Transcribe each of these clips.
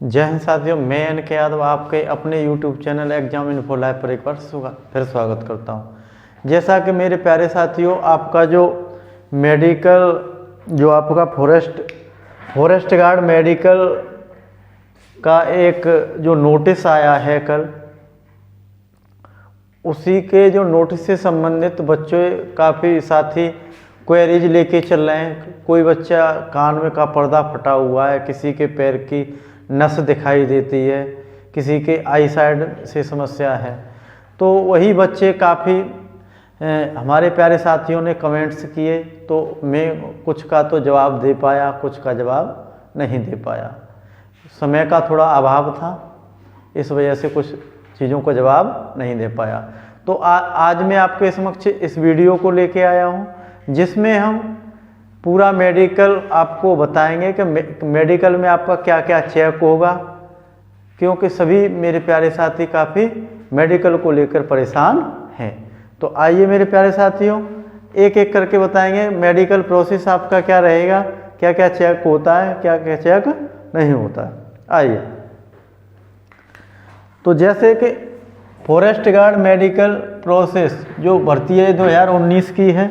जय हिंद साथियों, मैं एन.के. यादव आपके अपने YouTube channel exam info live पर एक बार फिर स्वागत करता हूं। जैसा कि मेरे प्यारे साथियों, आपका जो मेडिकल जो आपका फॉरेस्ट गार्ड मेडिकल का एक जो नोटिस आया है कल, उसी के जो नोटिस से संबंधित बच्चे काफ़ी साथी क्वेरीज लेके चल रहे हैं। कोई बच्चा कान में का पर्दा फटा हुआ है, किसी के पैर की नस दिखाई देती है, किसी के आई साइड से समस्या है। तो वही बच्चे काफ़ी हमारे प्यारे साथियों ने कमेंट्स किए, तो मैं कुछ का तो जवाब दे पाया, कुछ का जवाब नहीं दे पाया। समय का थोड़ा अभाव था, इस वजह से कुछ चीज़ों को जवाब नहीं दे पाया। तो आज मैं आपके समक्ष इस वीडियो को लेके आया हूँ, जिसमें हम पूरा मेडिकल आपको बताएंगे कि मेडिकल में आपका क्या क्या चेक होगा, क्योंकि सभी मेरे प्यारे साथी काफ़ी मेडिकल को लेकर परेशान हैं। तो आइए मेरे प्यारे साथियों, एक एक करके बताएंगे मेडिकल प्रोसेस आपका क्या रहेगा, क्या क्या चेक होता है, क्या क्या चेक नहीं होता है। आइए, तो जैसे कि फॉरेस्ट गार्ड मेडिकल प्रोसेस जो भर्ती है 2019 की है,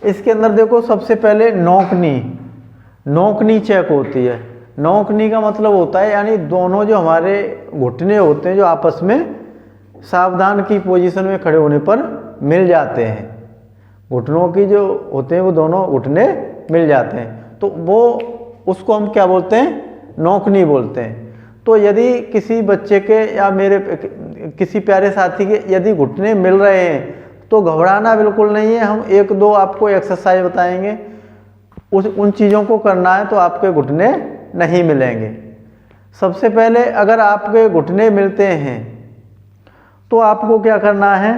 इसके अंदर देखो सबसे पहले नौकनी चेक होती है। नौकनी का मतलब होता है यानी दोनों जो हमारे घुटने होते हैं जो आपस में सावधान की पोजीशन में खड़े होने पर मिल जाते हैं, घुटनों की जो होते हैं वो दोनों घुटने मिल जाते हैं, तो वो उसको हम क्या बोलते हैं, नौकनी बोलते हैं। तो यदि किसी बच्चे के या मेरे किसी प्यारे साथी के यदि घुटने मिल रहे हैं तो घबराना बिल्कुल नहीं है। हम एक दो आपको एक्सरसाइज बताएंगे, उन चीज़ों को करना है तो आपके घुटने नहीं मिलेंगे। सबसे पहले अगर आपके घुटने मिलते हैं तो आपको क्या करना है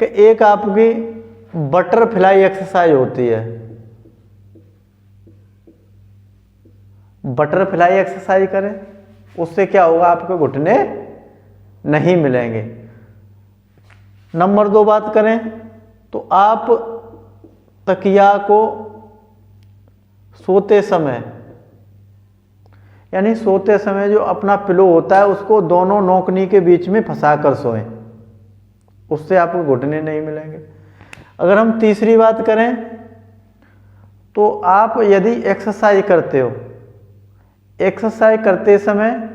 कि एक आपकी बटरफ्लाई एक्सरसाइज होती है। बटरफ्लाई एक्सरसाइज करें, उससे क्या होगा, आपके घुटने नहीं मिलेंगे। नंबर 2 बात करें तो आप तकिया को सोते समय यानी सोते समय जो अपना पिलो होता है उसको दोनों नौकनी के बीच में फंसा कर सोएं, उससे आपको घुटने नहीं मिलेंगे। अगर हम तीसरी बात करें तो आप यदि एक्सरसाइज करते हो, एक्सरसाइज करते समय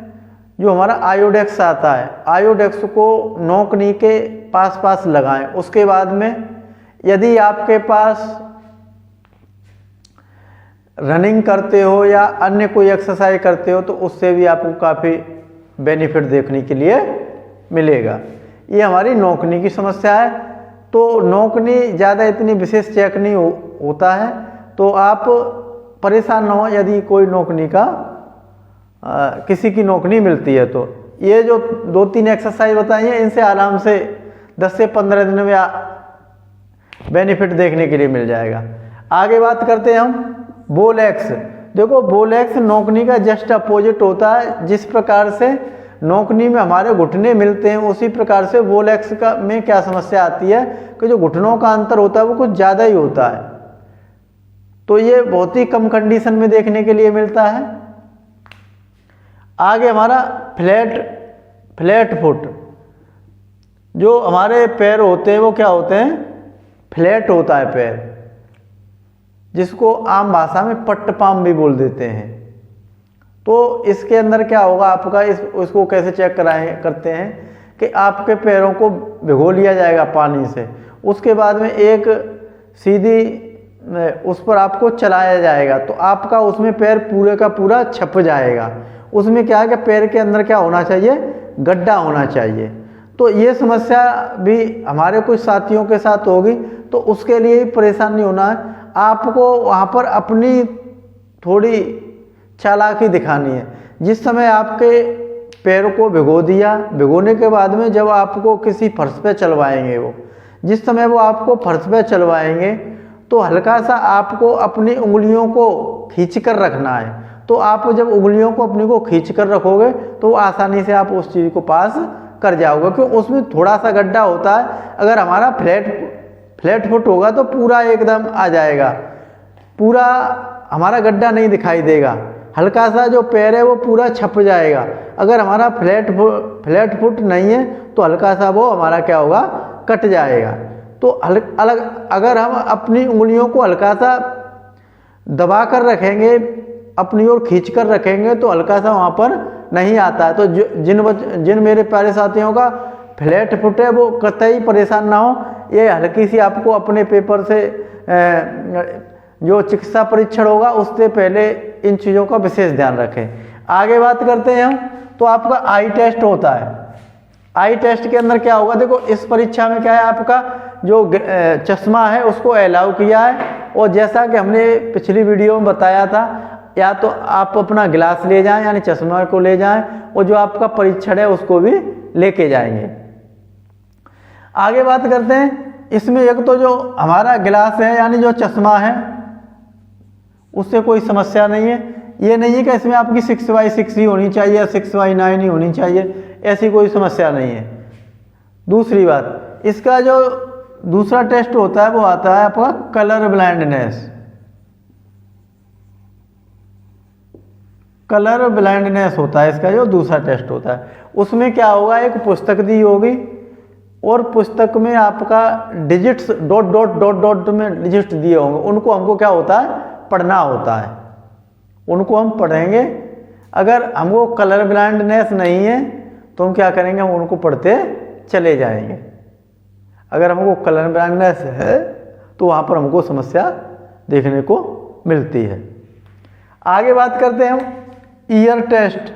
जो हमारा आयोडेक्स आता है, आयोडेक्स को नौकनी के पास लगाएं। उसके बाद में यदि आपके पास रनिंग करते हो या अन्य कोई एक्सरसाइज करते हो तो उससे भी आपको काफ़ी बेनिफिट देखने के लिए मिलेगा। ये हमारी नौकनी की समस्या है। तो नौकनी ज़्यादा इतनी विशेष चेक नहीं होता है, तो आप परेशान ना हो यदि कोई नौकनी का किसी की नौकनी मिलती है। तो ये जो 2-3 एक्सरसाइज बताई हैं, इनसे आराम से 10 से 15 दिन में बेनिफिट देखने के लिए मिल जाएगा। आगे बात करते हैं हम बोलेक्स। देखो, बोलेक्स नौकनी का जस्ट अपोजिट होता है। जिस प्रकार से नौकनी में हमारे घुटने मिलते हैं, उसी प्रकार से बोलेक्स का में क्या समस्या आती है कि जो घुटनों का अंतर होता है वो कुछ ज़्यादा ही होता है। तो ये बहुत ही कम कंडीशन में देखने के लिए मिलता है। आगे हमारा फ्लैट फुट, जो हमारे पैर होते हैं वो क्या होते हैं, फ्लैट होता है पैर, जिसको आम भाषा में पट्ट पाम भी बोल देते हैं। तो इसके अंदर क्या होगा आपका, इसको कैसे चेक करते हैं कि आपके पैरों को भिगो लिया जाएगा पानी से, उसके बाद में एक सीधी उस पर आपको चलाया जाएगा, तो आपका उसमें पैर पूरे का पूरा छप जाएगा। उसमें क्या है कि पैर के अंदर क्या होना चाहिए, गड्ढा होना चाहिए। तो ये समस्या भी हमारे कुछ साथियों के साथ होगी, तो उसके लिए परेशान नहीं होना है। आपको वहाँ पर अपनी थोड़ी चालाकी दिखानी है। जिस समय आपके पैर को भिगो दिया, भिगोने के बाद में जब आपको किसी फर्श पे चलवाएंगे, जिस समय वो आपको फर्श पे चलवाएंगे तो हल्का सा आपको अपनी उंगलियों को खींच कर रखना है। तो आप जब उंगलियों को अपनी को खींच कर रखोगे तो आसानी से आप उस चीज़ को पास कर जाओगे, क्योंकि उसमें थोड़ा सा गड्ढा होता है। अगर हमारा फ्लैट फुट होगा तो पूरा एकदम आ जाएगा, पूरा हमारा गड्ढा नहीं दिखाई देगा। हल्का सा जो पैर है वो पूरा छप जाएगा। अगर हमारा फ्लैट फुट नहीं है तो हल्का सा वो हमारा क्या होगा, कट जाएगा। तो अलग अगर हम अपनी उंगलियों को हल्का सा दबा कर रखेंगे, अपनी ओर खींच कर रखेंगे तो हल्का सा वहाँ पर नहीं आता है। तो जिन मेरे प्यारे साथियों का फ्लैट फुट है वो कतई परेशान ना हो। ये हल्की सी आपको अपने पेपर से जो चिकित्सा परीक्षण होगा उससे पहले इन चीज़ों का विशेष ध्यान रखें। आगे बात करते हैं हम, तो आपका आई टेस्ट होता है। आई टेस्ट के अंदर क्या होगा, देखो इस परीक्षा में क्या है, आपका जो चश्मा है उसको अलाउ किया है। और जैसा कि हमने पिछली वीडियो में बताया था, या तो आप अपना गिलास ले जाएं यानी चश्मा को ले जाएं, और जो आपका परीक्षण है उसको भी लेके जाएंगे। आगे बात करते हैं, इसमें एक तो जो हमारा गिलास है यानी जो चश्मा है उससे कोई समस्या नहीं है। ये नहीं है कि इसमें आपकी 6/6 ही होनी चाहिए या 6/9 ही होनी चाहिए, ऐसी कोई समस्या नहीं है। दूसरी बात, इसका जो दूसरा टेस्ट होता है वो आता है आपका कलर ब्लाइंडनेस। कलर ब्लाइंडनेस होता है इसका जो दूसरा टेस्ट होता है। उसमें क्या होगा, एक पुस्तक दी होगी और पुस्तक में आपका digits dot dot dot dot में डिजिट्स दिए होंगे, उनको हमको क्या होता है, पढ़ना होता है। उनको हम पढ़ेंगे। अगर हमको कलर ब्लाइंडनेस नहीं है तो हम क्या करेंगे, हम उनको पढ़ते चले जाएंगे। अगर हमको कलर ब्लाइंडनेस है तो वहाँ पर हमको समस्या देखने को मिलती है। आगे बात करते हैं हम ईयर टेस्ट।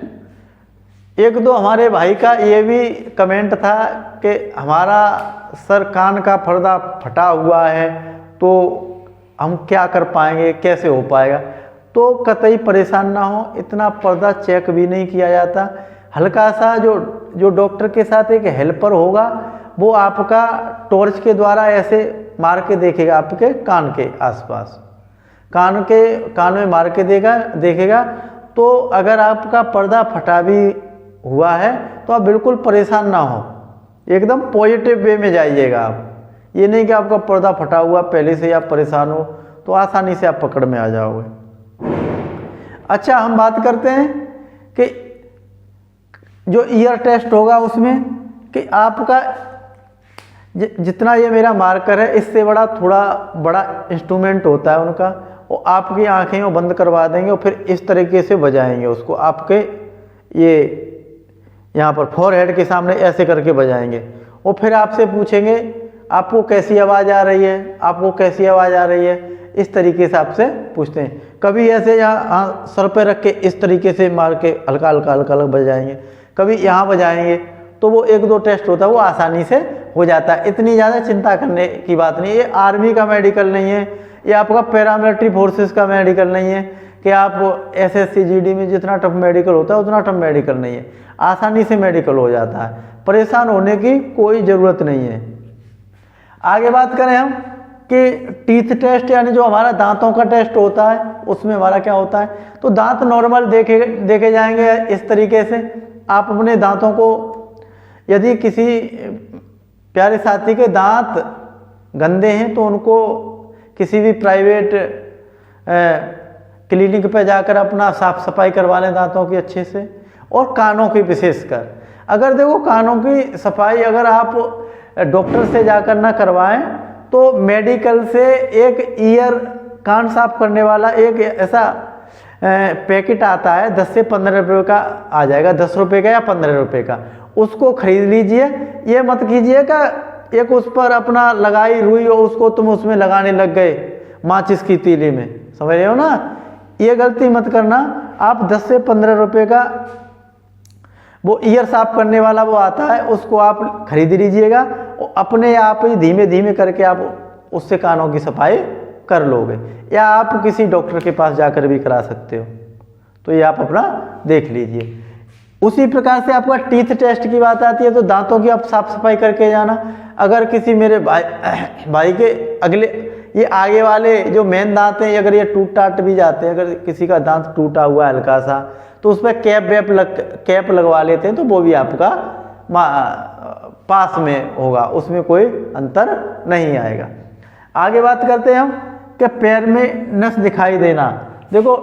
एक दो हमारे भाई का ये भी कमेंट था कि हमारा सर कान का पर्दा फटा हुआ है तो हम क्या कर पाएंगे, कैसे हो पाएगा। तो कतई परेशान ना हो, इतना पर्दा चेक भी नहीं किया जाता। हल्का सा जो डॉक्टर के साथ एक हेल्पर होगा वो आपका टॉर्च के द्वारा ऐसे मार के देखेगा आपके कान के आसपास, कान में मार के देखेगा। तो अगर आपका पर्दा फटा भी हुआ है तो आप बिल्कुल परेशान ना हो, एकदम पॉजिटिव वे में जाइएगा आप। ये नहीं कि आपका पर्दा फटा हुआ पहले से ही आप परेशान हो, तो आसानी से आप पकड़ में आ जाओगे। अच्छा, हम बात करते हैं कि जो ईयर टेस्ट होगा उसमें कि आपका जितना ये मेरा मार्कर है इससे थोड़ा बड़ा इंस्ट्रूमेंट होता है उनका, वो आपकी आंखें वो बंद करवा देंगे और फिर इस तरीके से बजाएंगे उसको, आपके ये यहाँ पर फोरहेड के सामने ऐसे करके बजाएंगे। और फिर आपसे पूछेंगे आपको कैसी आवाज़ आ रही है, आपको कैसी आवाज़ आ रही है, इस तरीके से आपसे पूछते हैं। कभी ऐसे यहाँ सर पे रख के इस तरीके से मार के हल्का हल्का हल्का हल्का बजाएंगे, कभी यहाँ बजाएंगे। तो वो एक दो टेस्ट होता है वो आसानी से हो जाता है, इतनी ज़्यादा चिंता करने की बात नहीं है। ये आर्मी का मेडिकल नहीं है, ये आपका पैरामिलिट्री फोर्सेस का मेडिकल नहीं है कि आप SSC GD में जितना टफ मेडिकल होता है उतना टफ मेडिकल नहीं है, आसानी से मेडिकल हो जाता है, परेशान होने की कोई ज़रूरत नहीं है। आगे बात करें हम कि टीथ टेस्ट यानी जो हमारा दांतों का टेस्ट होता है उसमें हमारा क्या होता है, तो दांत नॉर्मल देखे जाएंगे इस तरीके से। आप अपने दांतों को, यदि किसी प्यारे साथी के दांत गंदे हैं तो उनको किसी भी प्राइवेट क्लिनिक पे जाकर अपना साफ सफाई करवा लें दांतों की अच्छे से। और कानों की विशेषकर, अगर देखो कानों की सफाई अगर आप डॉक्टर से जाकर ना करवाएं तो मेडिकल से एक ईयर कान साफ करने वाला एक ऐसा पैकेट आता है, 10 से 15 रुपये का आ जाएगा, 10 रुपये का या 15 रुपये का, उसको खरीद लीजिए। ये मत कीजिएगा एक उस पर अपना लगाई रुई और उसको तुम उसमें लगाने लग गए माचिस की तीली में, समझ रहे हो ना, ये गलती मत करना। आप 10 से 15 रुपये का वो ईयर साफ करने वाला वो आता है, उसको आप खरीद लीजिएगा और अपने आप ही धीमे धीमे करके आप उससे कानों की सफाई कर लोगे, या आप किसी डॉक्टर के पास जाकर भी करा सकते हो। तो ये आप अपना देख लीजिए। उसी प्रकार से आपका टीथ टेस्ट की बात आती है तो दांतों की आप साफ सफाई करके जाना। अगर किसी मेरे भाई के अगले ये आगे वाले जो मेन दांत हैं अगर ये टूट टाट भी जाते हैं, अगर किसी का दांत टूटा हुआ है हल्का सा तो उस पर कैप लगवा लेते हैं तो वो भी आपका पास में होगा, उसमें कोई अंतर नहीं आएगा। आगे बात करते हैं हम कि पैर में नस दिखाई देना। देखो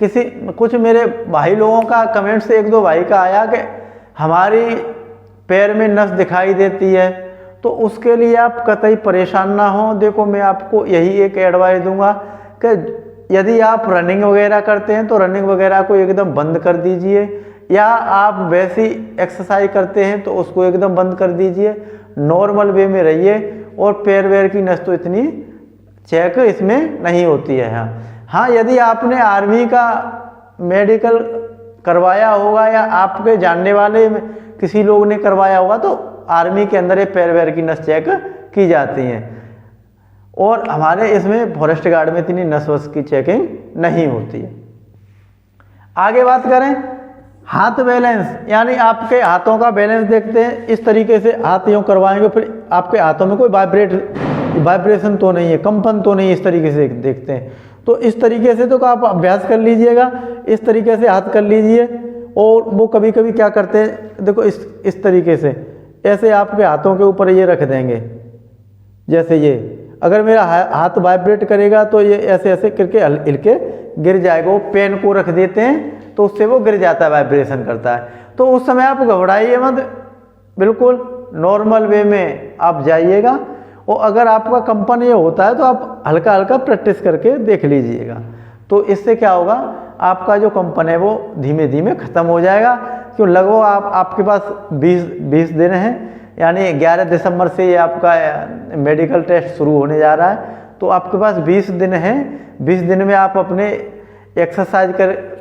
कुछ मेरे भाई लोगों का कमेंट से 1-2 भाई का आया कि हमारी पैर में नस दिखाई देती है, तो उसके लिए आप कतई परेशान ना हो। देखो मैं आपको यही एक एडवाइस दूंगा कि यदि आप रनिंग वगैरह करते हैं तो रनिंग वगैरह को एकदम बंद कर दीजिए, या आप वैसी एक्सरसाइज करते हैं तो उसको एकदम बंद कर दीजिए, नॉर्मल वे में रहिए। और पैर वैर की नस तो इतनी चेक इसमें नहीं होती है। हाँ, यदि आपने आर्मी का मेडिकल करवाया होगा या आपके जानने वाले किसी लोग ने करवाया होगा तो आर्मी के अंदर ये पैर वैर की नस चेक की जाती हैं। और हमारे इसमें फॉरेस्ट गार्ड में इतनी नस वस की चेकिंग नहीं होती है। आगे बात करें हाथ बैलेंस, यानी आपके हाथों का बैलेंस देखते हैं। इस तरीके से हाथ यूँ करवाएंगे, फिर आपके हाथों में कोई वाइब्रेशन तो नहीं है, कंपन तो नहीं है, इस तरीके से देखते हैं। तो इस तरीके से तो आप अभ्यास कर लीजिएगा, इस तरीके से हाथ कर लीजिए। और वो कभी कभी क्या करते हैं, देखो इस तरीके से ऐसे आपके हाथों के ऊपर ये रख देंगे, जैसे ये। अगर मेरा हाथ वाइब्रेट करेगा तो ये ऐसे ऐसे करके हिलके गिर जाएगा। वो पेन को रख देते हैं तो उससे वो गिर जाता है, वाइब्रेशन करता है। तो उस समय आप घबराइए मत, बिल्कुल नॉर्मल वे में आप जाइएगा। और अगर आपका कंपन ये होता है तो आप हल्का हल्का प्रैक्टिस करके देख लीजिएगा। तो इससे क्या होगा, आपका जो कंपन है वो धीमे धीमे ख़त्म हो जाएगा। क्यों लगभग आपके पास 20 दिन हैं, यानी 11 दिसंबर से ये आपका मेडिकल टेस्ट शुरू होने जा रहा है। तो आपके पास 20 दिन हैं। 20 दिन में आप अपने एक्सरसाइज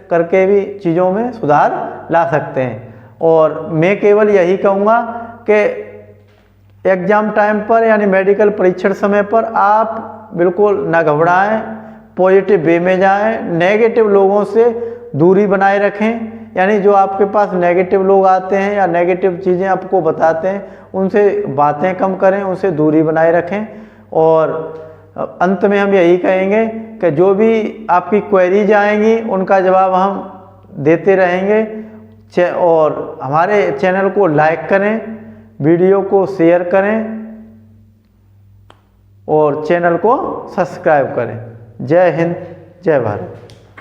करके भी चीज़ों में सुधार ला सकते हैं। और मैं केवल यही कहूँगा कि एग्ज़ाम टाइम पर यानी मेडिकल परीक्षण समय पर आप बिल्कुल ना घबराएं, पॉजिटिव वे में जाएं, नेगेटिव लोगों से दूरी बनाए रखें। यानी जो आपके पास नेगेटिव लोग आते हैं या नेगेटिव चीज़ें आपको बताते हैं, उनसे बातें कम करें, उनसे दूरी बनाए रखें। और अंत में हम यही कहेंगे कि जो भी आपकी क्वेरीज आएंगी उनका जवाब हम देते रहेंगे। और हमारे चैनल को लाइक करें, वीडियो को शेयर करें और चैनल को सब्सक्राइब करें। जय हिंद, जय भारत।